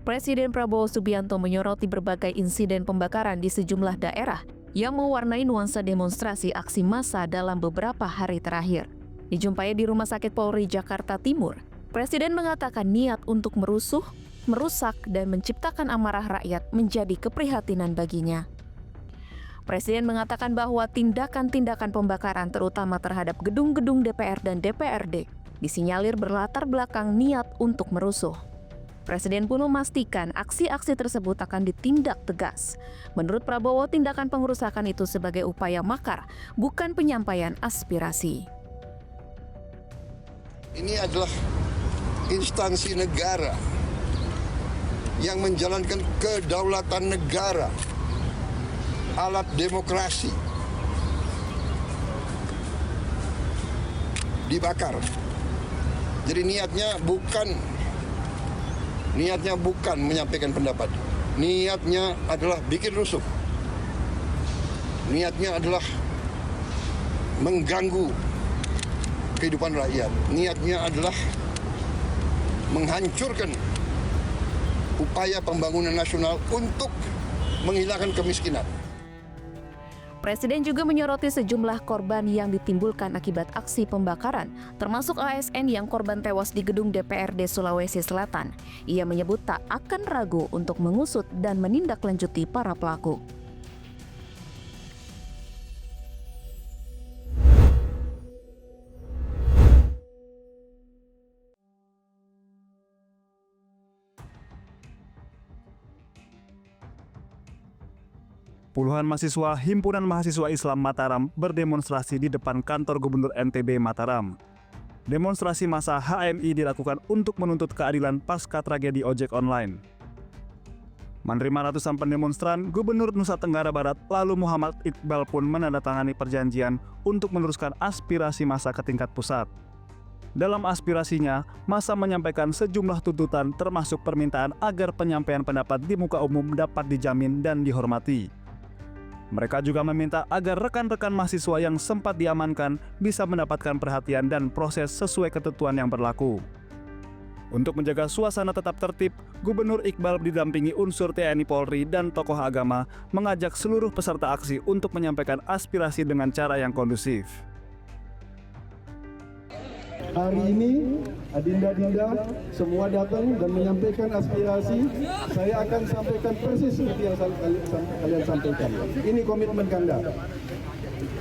Presiden Prabowo Subianto menyoroti berbagai insiden pembakaran di sejumlah daerah yang mewarnai nuansa demonstrasi aksi massa dalam beberapa hari terakhir. Dijumpai di Rumah Sakit Polri Jakarta Timur, Presiden mengatakan niat untuk merusuh, merusak, dan menciptakan amarah rakyat menjadi keprihatinan baginya. Presiden mengatakan bahwa tindakan-tindakan pembakaran terutama terhadap gedung-gedung DPR dan DPRD disinyalir berlatar belakang niat untuk merusuh. Presiden pun memastikan aksi-aksi tersebut akan ditindak tegas. Menurut Prabowo, tindakan pengerusakan itu sebagai upaya makar, bukan penyampaian aspirasi. Ini adalah instansi negara yang menjalankan kedaulatan negara, alat demokrasi, dibakar. Jadi niatnya bukan menyampaikan pendapat. Niatnya adalah bikin rusuh. Niatnya adalah mengganggu kehidupan rakyat. Niatnya adalah menghancurkan upaya pembangunan nasional untuk menghilangkan kemiskinan. Presiden juga menyoroti sejumlah korban yang ditimbulkan akibat aksi pembakaran, termasuk ASN yang korban tewas di gedung DPRD Sulawesi Selatan. Ia menyebut tak akan ragu untuk mengusut dan menindaklanjuti para pelaku. Puluhan mahasiswa Himpunan Mahasiswa Islam Mataram berdemonstrasi di depan kantor Gubernur NTB Mataram. Demonstrasi massa HMI dilakukan untuk menuntut keadilan pasca tragedi ojek online. Menerima ratusan pendemonstran, Gubernur Nusa Tenggara Barat lalu Muhammad Iqbal pun menandatangani perjanjian untuk meneruskan aspirasi massa ke tingkat pusat. Dalam aspirasinya, massa menyampaikan sejumlah tuntutan termasuk permintaan agar penyampaian pendapat di muka umum dapat dijamin dan dihormati. Mereka juga meminta agar rekan-rekan mahasiswa yang sempat diamankan bisa mendapatkan perhatian dan proses sesuai ketentuan yang berlaku. Untuk menjaga suasana tetap tertib, Gubernur Iqbal didampingi unsur TNI Polri dan tokoh agama mengajak seluruh peserta aksi untuk menyampaikan aspirasi dengan cara yang kondusif. Hari ini, adinda-dinda semua datang dan menyampaikan aspirasi. Saya akan sampaikan persis seperti yang kalian sampaikan. Ini komitmen Kanda.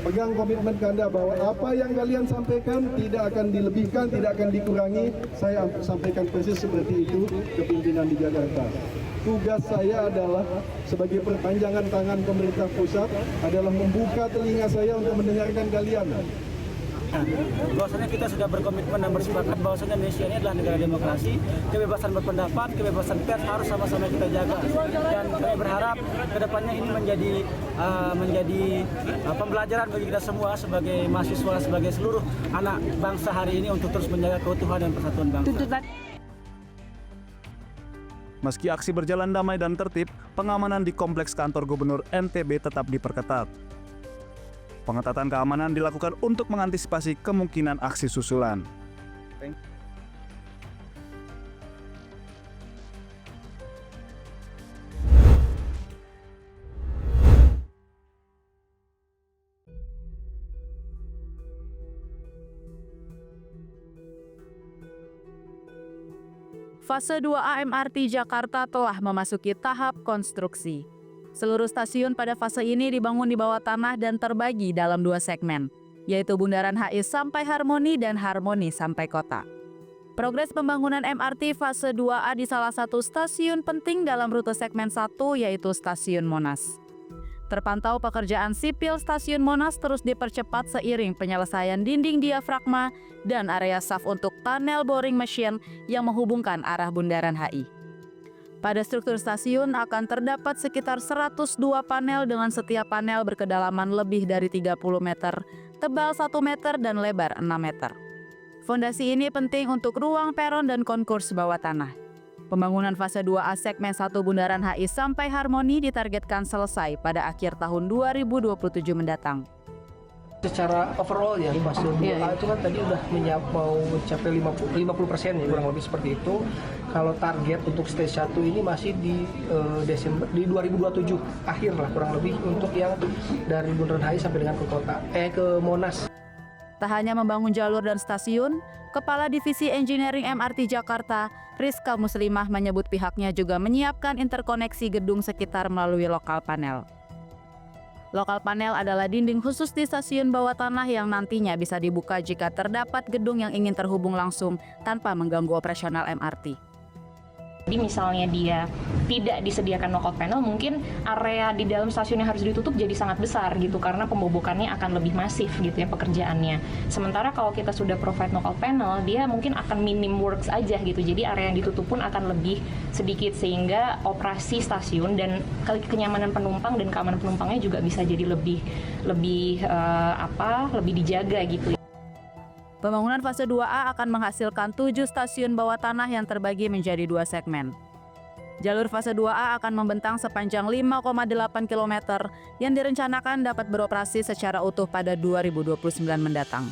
Pegang komitmen Kanda bahwa apa yang kalian sampaikan tidak akan dilebihkan, tidak akan dikurangi. Saya sampaikan persis seperti itu ke pimpinan di Jakarta. Tugas saya adalah sebagai perpanjangan tangan pemerintah pusat adalah membuka telinga saya untuk mendengarkan kalian. Bahwasanya kita sudah berkomitmen dan bersepakat bahwasanya Indonesia ini adalah negara demokrasi, kebebasan berpendapat, kebebasan pers harus sama-sama kita jaga. Dan kami berharap kedepannya ini menjadi pembelajaran bagi kita semua sebagai mahasiswa, sebagai seluruh anak bangsa hari ini untuk terus menjaga keutuhan dan persatuan bangsa. Meski aksi berjalan damai dan tertib, pengamanan di kompleks kantor Gubernur NTB tetap diperketat. Pengetatan keamanan dilakukan untuk mengantisipasi kemungkinan aksi susulan. Fase 2A MRT Jakarta telah memasuki tahap konstruksi. Seluruh stasiun pada fase ini dibangun di bawah tanah dan terbagi dalam 2 segmen, yaitu Bundaran HI sampai Harmoni dan Harmoni sampai Kota. Progres pembangunan MRT fase 2A di salah satu stasiun penting dalam rute segmen 1 yaitu Stasiun Monas. Terpantau pekerjaan sipil Stasiun Monas terus dipercepat seiring penyelesaian dinding diafragma dan area saf untuk tunnel boring machine yang menghubungkan arah Bundaran HI. Pada struktur stasiun akan terdapat sekitar 102 panel dengan setiap panel berkedalaman lebih dari 30 meter, tebal 1 meter dan lebar 6 meter. Fondasi ini penting untuk ruang peron dan konkurs bawah tanah. Pembangunan fase 2A segmen 1 Bundaran HI sampai Harmoni ditargetkan selesai pada akhir tahun 2027 mendatang. Secara overall ya fase 2A itu kan tadi udah mau mencapai 50% ya, kurang lebih seperti itu. Kalau target untuk stage 1 ini masih di Desember di 2027 akhir lah kurang lebih untuk yang dari Bundaran HI sampai dengan ke Monas. Tak hanya membangun jalur dan stasiun, Kepala Divisi Engineering MRT Jakarta, Rizka Muslimah menyebut pihaknya juga menyiapkan interkoneksi gedung sekitar melalui lokal panel. Lokal panel adalah dinding khusus di stasiun bawah tanah yang nantinya bisa dibuka jika terdapat gedung yang ingin terhubung langsung tanpa mengganggu operasional MRT. Jadi misalnya dia tidak disediakan knockout panel, mungkin area di dalam stasiun yang harus ditutup jadi sangat besar gitu karena pembobokannya akan lebih masif gitu ya pekerjaannya. Sementara kalau kita sudah provide knockout panel, dia mungkin akan minim works aja gitu. Jadi area yang ditutup pun akan lebih sedikit sehingga operasi stasiun dan kenyamanan penumpang dan keamanan penumpangnya juga bisa jadi lebih dijaga gitu. Pembangunan fase 2A akan menghasilkan 7 stasiun bawah tanah yang terbagi menjadi 2 segmen. Jalur fase 2A akan membentang sepanjang 5,8 km yang direncanakan dapat beroperasi secara utuh pada 2029 mendatang.